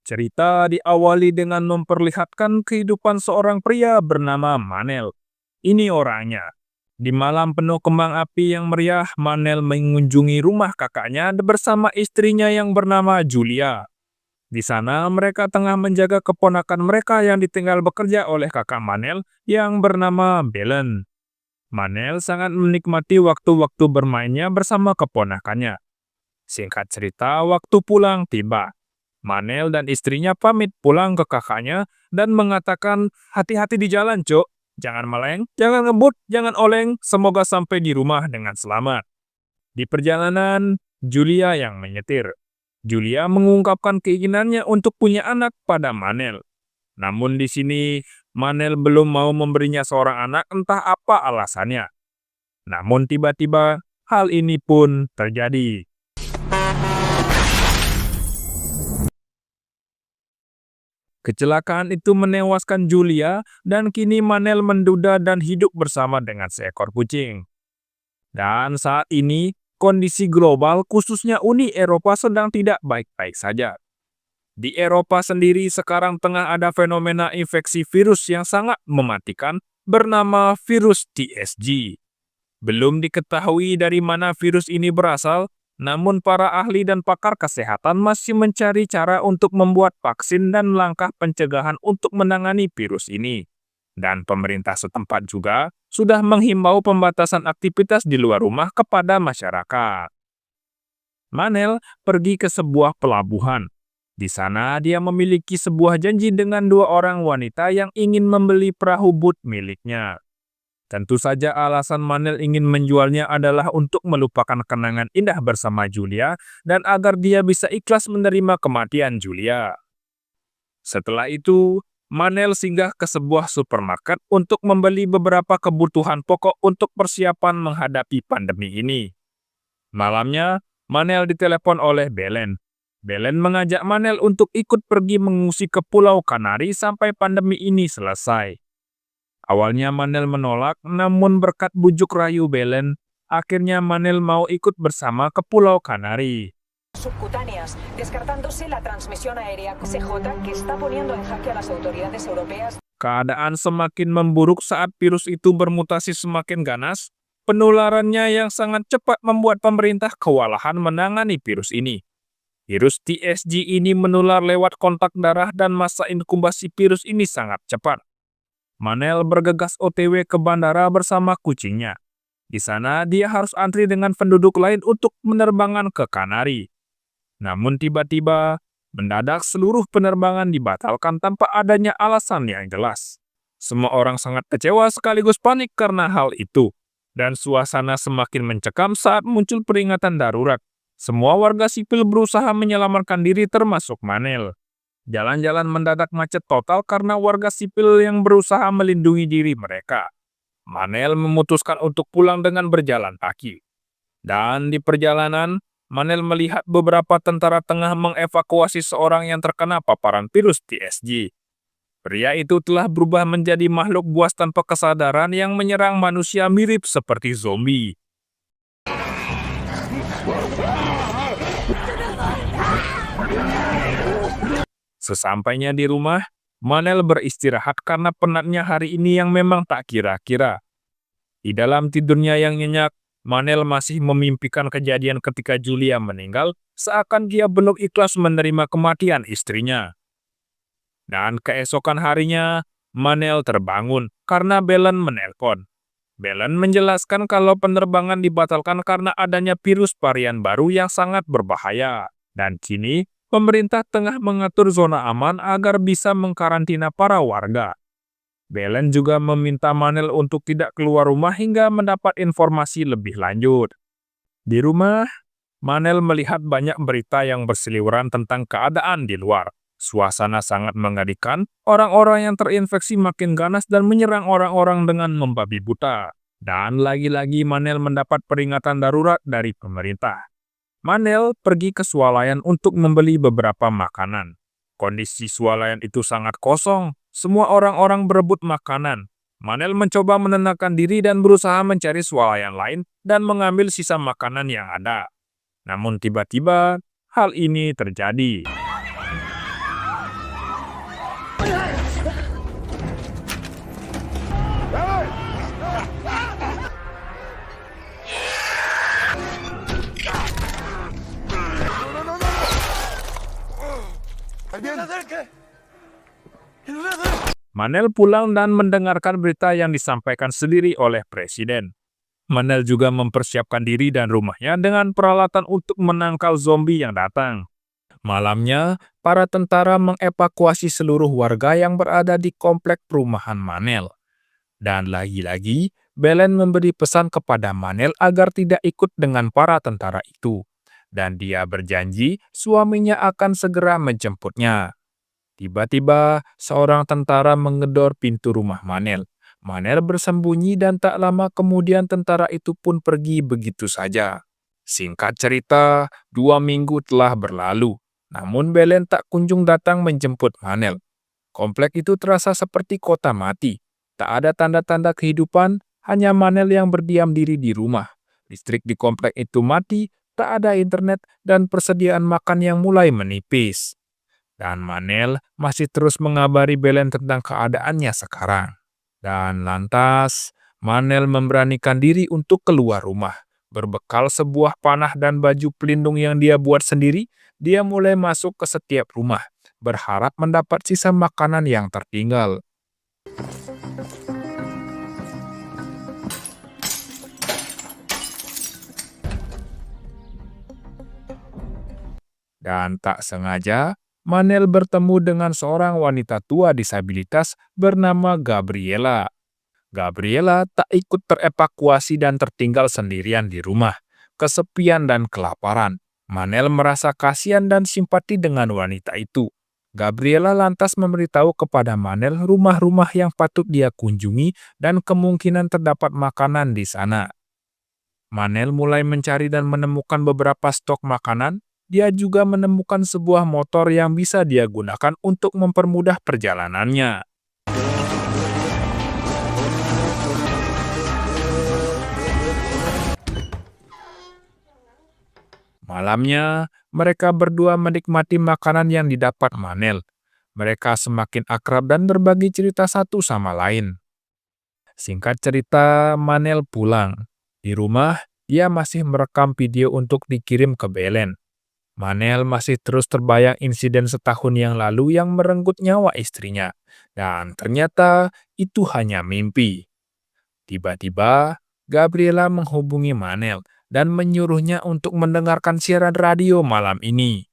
Cerita diawali dengan memperlihatkan kehidupan seorang pria bernama Manel. Ini orangnya. Di malam penuh kembang api yang meriah, Manel mengunjungi rumah kakaknya bersama istrinya yang bernama Julia. Di sana mereka tengah menjaga keponakan mereka yang ditinggal bekerja oleh kakak Manel yang bernama Belen. Manel sangat menikmati waktu-waktu bermainnya bersama keponakannya. Singkat cerita, waktu pulang tiba. Manel dan istrinya pamit pulang ke kakaknya dan mengatakan, "Hati-hati di jalan, Cok. Jangan meleng, jangan ngebut, jangan oleng. Semoga sampai di rumah dengan selamat." Di perjalanan, Julia yang menyetir. Julia mengungkapkan keinginannya untuk punya anak pada Manel. Namun di sini, Manel belum mau memberinya seorang anak, entah apa alasannya. Namun tiba-tiba, hal ini pun terjadi. Kecelakaan itu menewaskan Julia dan kini Manel menduda dan hidup bersama dengan seekor kucing. Dan saat ini, kondisi global khususnya Uni Eropa sedang tidak baik-baik saja. Di Eropa sendiri sekarang tengah ada fenomena infeksi virus yang sangat mematikan bernama virus TSG. Belum diketahui dari mana virus ini berasal, namun para ahli dan pakar kesehatan masih mencari cara untuk membuat vaksin dan langkah pencegahan untuk menangani virus ini. Dan pemerintah setempat juga sudah menghimbau pembatasan aktivitas di luar rumah kepada masyarakat. Manel pergi ke sebuah pelabuhan. Di sana dia memiliki sebuah janji dengan dua orang wanita yang ingin membeli perahu but miliknya. Tentu saja alasan Manel ingin menjualnya adalah untuk melupakan kenangan indah bersama Julia dan agar dia bisa ikhlas menerima kematian Julia. Setelah itu, Manel singgah ke sebuah supermarket untuk membeli beberapa kebutuhan pokok untuk persiapan menghadapi pandemi ini. Malamnya, Manel ditelepon oleh Belen. Belen mengajak Manel untuk ikut pergi mengungsi ke Pulau Kanari sampai pandemi ini selesai. Awalnya Manel menolak, namun berkat bujuk rayu Belen, akhirnya Manel mau ikut bersama ke Pulau Kanari. Subcutáneas, descartándose la transmisión aérea CJ que está poniendo en jaque a las autoridades europeas. Keadaan semakin memburuk saat virus itu bermutasi semakin ganas. Penularannya yang sangat cepat membuat pemerintah kewalahan menangani virus ini. Virus TSG ini menular lewat kontak darah dan masa inkubasi virus ini sangat cepat. Manel bergegas OTW ke bandara bersama kucingnya. Di sana dia harus antri dengan penduduk lain untuk penerbangan ke Kanari. Namun tiba-tiba, mendadak seluruh penerbangan dibatalkan tanpa adanya alasan yang jelas. Semua orang sangat kecewa sekaligus panik karena hal itu. Dan suasana semakin mencekam saat muncul peringatan darurat. Semua warga sipil berusaha menyelamatkan diri termasuk Manel. Jalan-jalan mendadak macet total karena warga sipil yang berusaha melindungi diri mereka. Manel memutuskan untuk pulang dengan berjalan kaki. Dan di perjalanan, Manel melihat beberapa tentara tengah mengevakuasi seorang yang terkena paparan virus TSG. Pria itu telah berubah menjadi makhluk buas tanpa kesadaran yang menyerang manusia mirip seperti zombie. Sesampainya di rumah, Manel beristirahat karena penatnya hari ini yang memang tak kira-kira. Di dalam tidurnya yang nyenyak, Manel masih memimpikan kejadian ketika Julia meninggal, seakan dia belum ikhlas menerima kematian istrinya. Dan keesokan harinya, Manel terbangun karena Belen menelpon. Belen menjelaskan kalau penerbangan dibatalkan karena adanya virus varian baru yang sangat berbahaya. Dan kini, pemerintah tengah mengatur zona aman agar bisa mengkarantina para warga. Belen juga meminta Manel untuk tidak keluar rumah hingga mendapat informasi lebih lanjut. Di rumah, Manel melihat banyak berita yang berseliweran tentang keadaan di luar. Suasana sangat mengerikan, orang-orang yang terinfeksi makin ganas dan menyerang orang-orang dengan membabi buta. Dan lagi-lagi Manel mendapat peringatan darurat dari pemerintah. Manel pergi ke swalayan untuk membeli beberapa makanan. Kondisi swalayan itu sangat kosong, semua orang-orang berebut makanan. Manel mencoba menenangkan diri dan berusaha mencari swalayan lain dan mengambil sisa makanan yang ada. Namun tiba-tiba, hal ini terjadi. Manel pulang dan mendengarkan berita yang disampaikan sendiri oleh presiden. Manel juga mempersiapkan diri dan rumahnya dengan peralatan untuk menangkal zombie yang datang. Malamnya, para tentara mengevakuasi seluruh warga yang berada di komplek perumahan Manel. Dan lagi-lagi, Belen memberi pesan kepada Manel agar tidak ikut dengan para tentara itu. Dan dia berjanji suaminya akan segera menjemputnya. Tiba-tiba, seorang tentara menggedor pintu rumah Manel. Manel bersembunyi dan tak lama kemudian tentara itu pun pergi begitu saja. Singkat cerita, 2 minggu telah berlalu. Namun Belen tak kunjung datang menjemput Manel. Komplek itu terasa seperti kota mati. Tak ada tanda-tanda kehidupan, hanya Manel yang berdiam diri di rumah. Listrik di komplek itu mati, tak ada internet, dan persediaan makan yang mulai menipis. Dan Manel masih terus mengabari Belen tentang keadaannya sekarang. Dan lantas, Manel memberanikan diri untuk keluar rumah. Berbekal sebuah panah dan baju pelindung yang dia buat sendiri, dia mulai masuk ke setiap rumah, berharap mendapat sisa makanan yang tertinggal. Dan tak sengaja, Manel bertemu dengan seorang wanita tua disabilitas bernama Gabriela. Gabriela tak ikut terevakuasi dan tertinggal sendirian di rumah, kesepian dan kelaparan. Manel merasa kasihan dan simpati dengan wanita itu. Gabriela lantas memberitahu kepada Manel rumah-rumah yang patut dia kunjungi dan kemungkinan terdapat makanan di sana. Manel mulai mencari dan menemukan beberapa stok makanan. Dia juga menemukan sebuah motor yang bisa dia gunakan untuk mempermudah perjalanannya. Malamnya, mereka berdua menikmati makanan yang didapat Manel. Mereka semakin akrab dan berbagi cerita satu sama lain. Singkat cerita, Manel pulang. Di rumah, dia masih merekam video untuk dikirim ke Belen. Manel masih terus terbayang insiden setahun yang lalu yang merenggut nyawa istrinya. Dan ternyata itu hanya mimpi. Tiba-tiba, Gabriela menghubungi Manel dan menyuruhnya untuk mendengarkan siaran radio malam ini.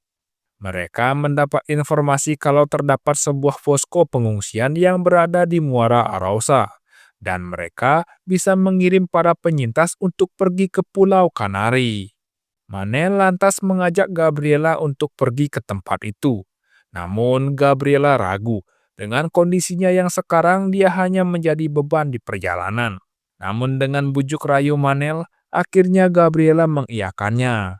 Mereka mendapat informasi kalau terdapat sebuah posko pengungsian yang berada di Muara Arousa, dan mereka bisa mengirim para penyintas untuk pergi ke Pulau Kanari. Manel lantas mengajak Gabriela untuk pergi ke tempat itu. Namun Gabriela ragu. Dengan kondisinya yang sekarang, dia hanya menjadi beban di perjalanan. Namun dengan bujuk rayu Manel, akhirnya Gabriela mengiyakannya.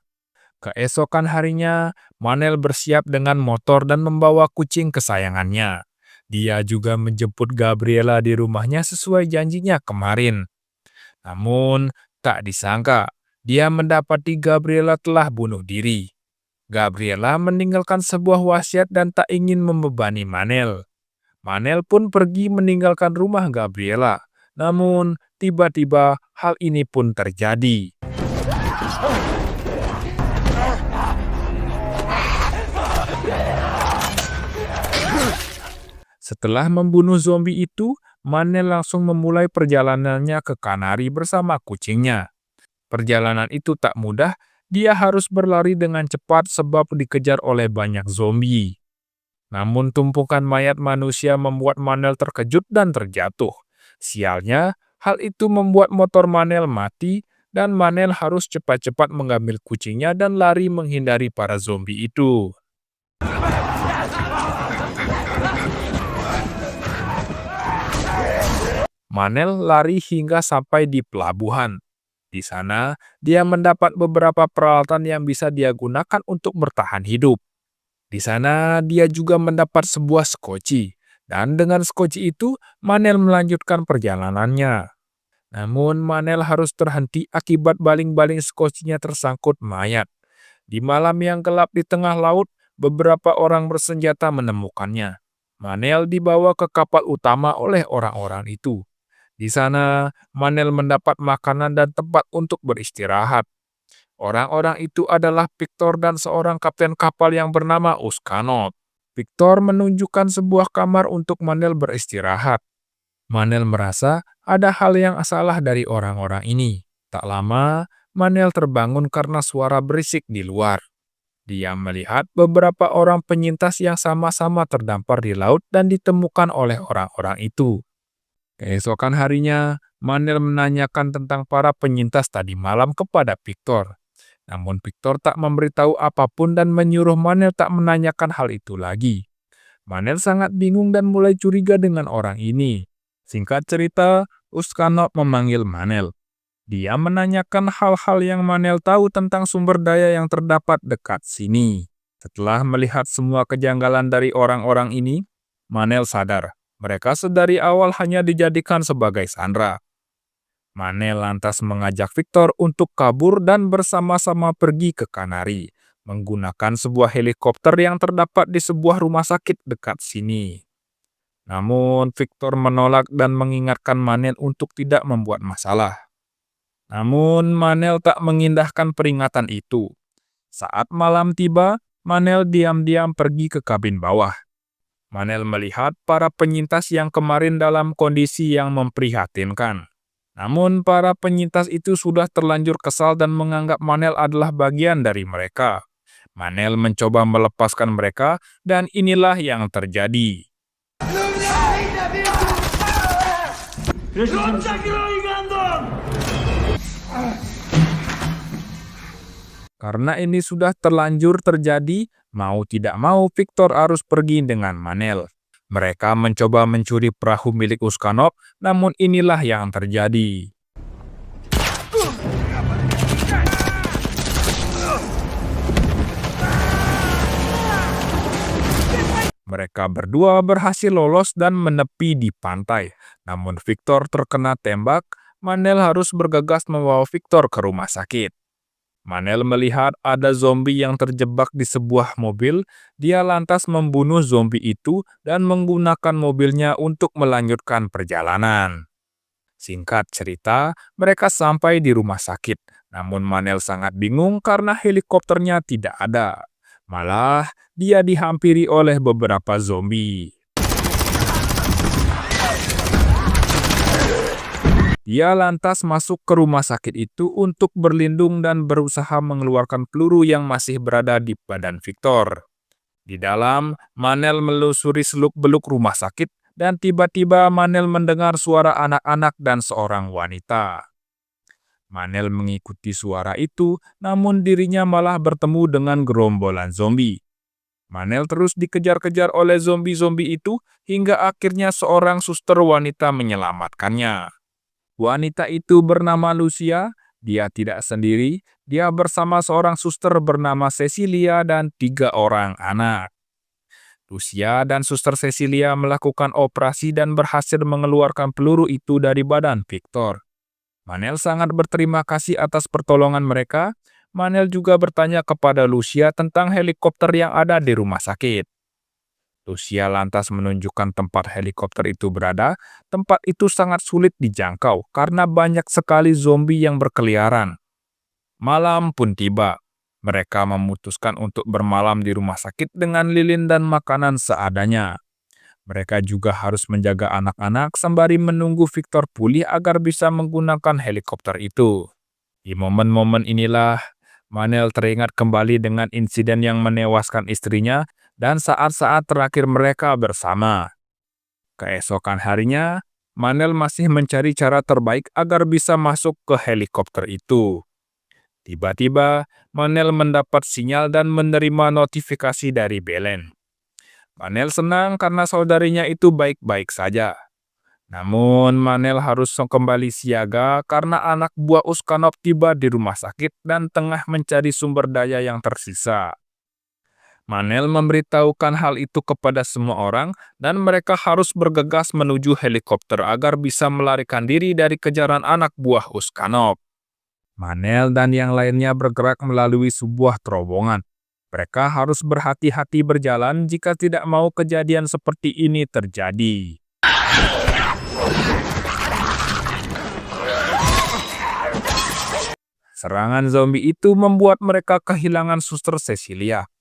Keesokan harinya, Manel bersiap dengan motor dan membawa kucing kesayangannya. Dia juga menjemput Gabriela di rumahnya sesuai janjinya kemarin. Namun, tak disangka, dia mendapati Gabriela telah bunuh diri. Gabriela meninggalkan sebuah wasiat dan tak ingin membebani Manel. Manel pun pergi meninggalkan rumah Gabriela. Namun, tiba-tiba hal ini pun terjadi. Setelah membunuh zombie itu, Manel langsung memulai perjalanannya ke Kanari bersama kucingnya. Perjalanan itu tak mudah, dia harus berlari dengan cepat sebab dikejar oleh banyak zombie. Namun tumpukan mayat manusia membuat Manel terkejut dan terjatuh. Sialnya, hal itu membuat motor Manel mati dan Manel harus cepat-cepat mengambil kucingnya dan lari menghindari para zombie itu. Manel lari hingga sampai di pelabuhan. Di sana, dia mendapat beberapa peralatan yang bisa dia gunakan untuk bertahan hidup. Di sana, dia juga mendapat sebuah skoci. Dan dengan skoci itu, Manel melanjutkan perjalanannya. Namun, Manel harus terhenti akibat baling-baling skocinya tersangkut mayat. Di malam yang gelap di tengah laut, beberapa orang bersenjata menemukannya. Manel dibawa ke kapal utama oleh orang-orang itu. Di sana, Manel mendapat makanan dan tempat untuk beristirahat. Orang-orang itu adalah Victor dan seorang kapten kapal yang bernama Uskanot. Victor menunjukkan sebuah kamar untuk Manel beristirahat. Manel merasa ada hal yang salah dari orang-orang ini. Tak lama, Manel terbangun karena suara berisik di luar. Dia melihat beberapa orang penyintas yang sama-sama terdampar di laut dan ditemukan oleh orang-orang itu. Keesokan harinya, Manel menanyakan tentang para penyintas tadi malam kepada Victor. Namun Victor tak memberitahu apapun dan menyuruh Manel tak menanyakan hal itu lagi. Manel sangat bingung dan mulai curiga dengan orang ini. Singkat cerita, Uskanov memanggil Manel. Dia menanyakan hal-hal yang Manel tahu tentang sumber daya yang terdapat dekat sini. Setelah melihat semua kejanggalan dari orang-orang ini, Manel sadar mereka sedari awal hanya dijadikan sebagai sandera. Manel lantas mengajak Victor untuk kabur dan bersama-sama pergi ke Kanari, menggunakan sebuah helikopter yang terdapat di sebuah rumah sakit dekat sini. Namun, Victor menolak dan mengingatkan Manel untuk tidak membuat masalah. Namun, Manel tak mengindahkan peringatan itu. Saat malam tiba, Manel diam-diam pergi ke kabin bawah. Manel melihat para penyintas yang kemarin dalam kondisi yang memprihatinkan. Namun, para penyintas itu sudah terlanjur kesal dan menganggap Manel adalah bagian dari mereka. Manel mencoba melepaskan mereka, dan inilah yang terjadi. Karena ini sudah terlanjur terjadi, mau tidak mau Victor harus pergi dengan Manel. Mereka mencoba mencuri perahu milik Uskanov, namun inilah yang terjadi. Mereka berdua berhasil lolos dan menepi di pantai. Namun Victor terkena tembak, Manel harus bergegas membawa Victor ke rumah sakit. Manel melihat ada zombie yang terjebak di sebuah mobil. Dia lantas membunuh zombie itu dan menggunakan mobilnya untuk melanjutkan perjalanan. Singkat cerita, mereka sampai di rumah sakit. Namun Manel sangat bingung karena helikopternya tidak ada. Malah, dia dihampiri oleh beberapa zombie. Dia lantas masuk ke rumah sakit itu untuk berlindung dan berusaha mengeluarkan peluru yang masih berada di badan Victor. Di dalam, Manel melusuri seluk-beluk rumah sakit dan tiba-tiba Manel mendengar suara anak-anak dan seorang wanita. Manel mengikuti suara itu, namun dirinya malah bertemu dengan gerombolan zombie. Manel terus dikejar-kejar oleh zombie-zombie itu hingga akhirnya seorang suster wanita menyelamatkannya. Wanita itu bernama Lucia. Dia tidak sendiri, dia bersama seorang suster bernama Cecilia dan 3 orang anak. Lucia dan suster Cecilia melakukan operasi dan berhasil mengeluarkan peluru itu dari badan Victor. Manel sangat berterima kasih atas pertolongan mereka. Manel juga bertanya kepada Lucia tentang helikopter yang ada di rumah sakit. Lucia lantas menunjukkan tempat helikopter itu berada. Tempat itu sangat sulit dijangkau karena banyak sekali zombie yang berkeliaran. Malam pun tiba. Mereka memutuskan untuk bermalam di rumah sakit dengan lilin dan makanan seadanya. Mereka juga harus menjaga anak-anak sembari menunggu Victor pulih agar bisa menggunakan helikopter itu. Di momen-momen inilah, Manel teringat kembali dengan insiden yang menewaskan istrinya dan saat-saat terakhir mereka bersama. Keesokan harinya, Manel masih mencari cara terbaik agar bisa masuk ke helikopter itu. Tiba-tiba, Manel mendapat sinyal dan menerima notifikasi dari Belen. Manel senang karena saudarinya itu baik-baik saja. Namun, Manel harus kembali siaga karena anak buah Uskanov tiba di rumah sakit dan tengah mencari sumber daya yang tersisa. Manel memberitahukan hal itu kepada semua orang dan mereka harus bergegas menuju helikopter agar bisa melarikan diri dari kejaran anak buah Uskanov. Manel dan yang lainnya bergerak melalui sebuah terowongan. Mereka harus berhati-hati berjalan jika tidak mau kejadian seperti ini terjadi. Serangan zombie itu membuat mereka kehilangan suster Cecilia.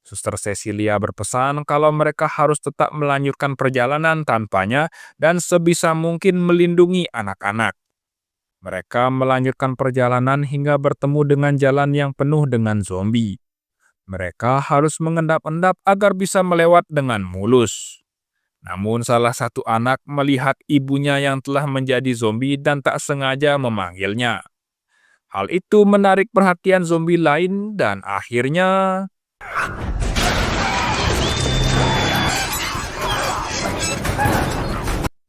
Suster Cecilia berpesan kalau mereka harus tetap melanjutkan perjalanan tanpanya dan sebisa mungkin melindungi anak-anak. Mereka melanjutkan perjalanan hingga bertemu dengan jalan yang penuh dengan zombie. Mereka harus mengendap-endap agar bisa melewat dengan mulus. Namun salah satu anak melihat ibunya yang telah menjadi zombie dan tak sengaja memanggilnya. Hal itu menarik perhatian zombie lain dan akhirnya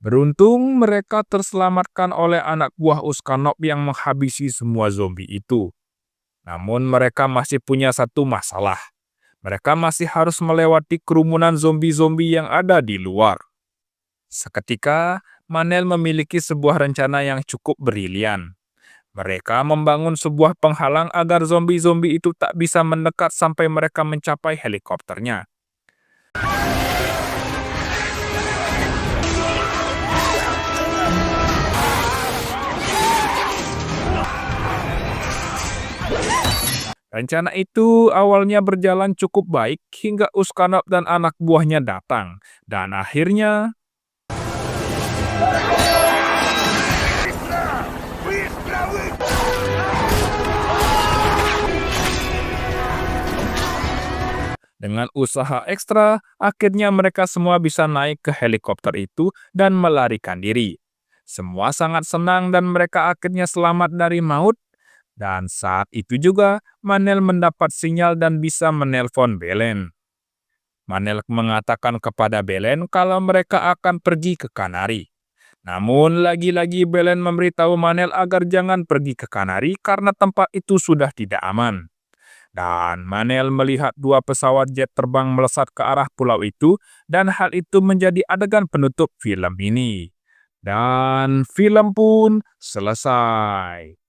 beruntung mereka terselamatkan oleh anak buah Uskanov yang menghabisi semua zombie itu. Namun mereka masih punya satu masalah. Mereka masih harus melewati kerumunan zombie-zombie yang ada di luar. Seketika, Manel memiliki sebuah rencana yang cukup brilian. Mereka membangun sebuah penghalang agar zombie-zombie itu tak bisa mendekat sampai mereka mencapai helikopternya. Rencana itu awalnya berjalan cukup baik hingga Uskanov dan anak buahnya datang. Dan akhirnya, dengan usaha ekstra, akhirnya mereka semua bisa naik ke helikopter itu dan melarikan diri. Semua sangat senang dan mereka akhirnya selamat dari maut. Dan saat itu juga, Manel mendapat sinyal dan bisa menelpon Belen. Manel mengatakan kepada Belen kalau mereka akan pergi ke Kanari. Namun lagi-lagi Belen memberitahu Manel agar jangan pergi ke Kanari karena tempat itu sudah tidak aman. Dan Manel melihat dua pesawat jet terbang melesat ke arah pulau itu dan hal itu menjadi adegan penutup film ini. Dan film pun selesai.